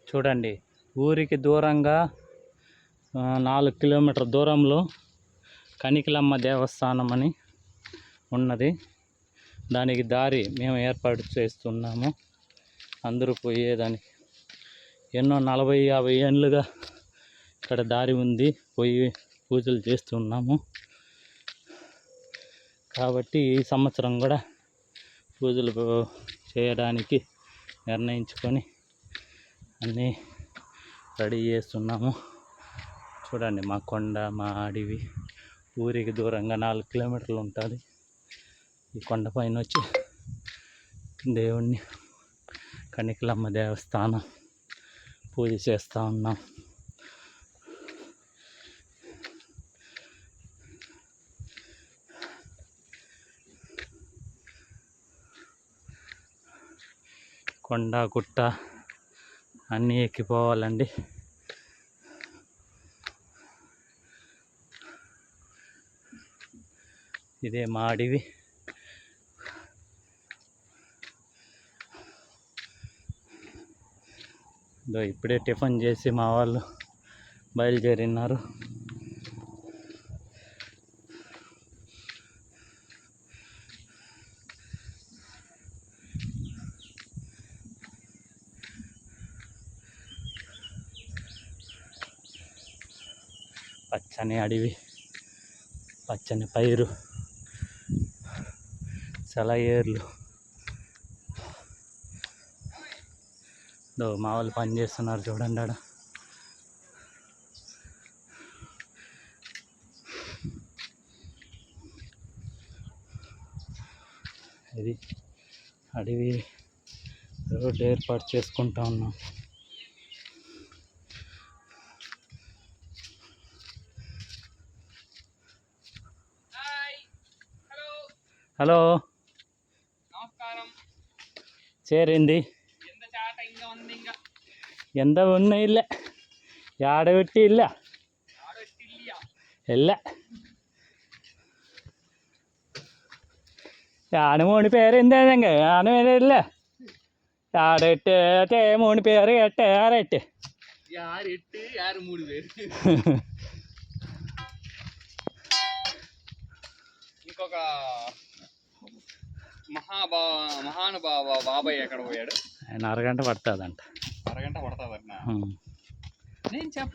చూడండి, ఊరికి దూరంగా 4 కిలోమీటర్ దూరంలో కనికలమ్మ దేవస్థానం అని ఉన్నది. దానికి దారి మేము ఏర్పాటు చేస్తున్నాము, అందరూ పోయేదానికి. ఎన్నో 40-50 ఏళ్ళుగా ఇక్కడ దారి ఉంది, పోయి పూజలు చేస్తున్నాము. కాబట్టి ఈ సంవత్సరం కూడా పూజలు చేయడానికి నిర్ణయించుకొని అన్నీ రెడీ చేస్తున్నాము. చూడండి, మా కొండ, మా అడవి ఊరికి దూరంగా 4 కిలోమీటర్లు ఉంటుంది. ఈ కొండ పైన వచ్చి దేవుణ్ణి, కనికలమ్మ దేవస్థానం పూజ చేస్తూ ఉన్నాం. కొండ గుట్ట అన్నీ ఎక్కిపోవాలండి. ఇదే మా అడవి. ఇప్పుడే టిఫిన్ చేసి మా వాళ్ళు బయలుదేరినారు. పచ్చని అడవి, పచ్చని పైరు, సెలయేర్లు. మా వాళ్ళు పని చేస్తున్నారు చూడండి ఆడ. ఇది అడవి రోడ్డు ఏర్పాటు చేసుకుంటా ఉన్నాం. హలో, నమస్కారం. చేరింది ఎంత ఉన్నాయి ఇల్ల ఆడబెట్టి ఇల్ల ఇల్ల ആണുമോണി പേര് എന്താണെങ്ക ആണു പേരില്ല ആടെട്ട് മറ്റേ മൂന്ന് പേര് എട്ട് ആറെട്ട് ఇంకొక మహానుభావ బాబాయ్ ఎక్కడ పోయాడు? ఆయన అరగంట పడుతుందంట. అరగంట పడుతుందంట. నేను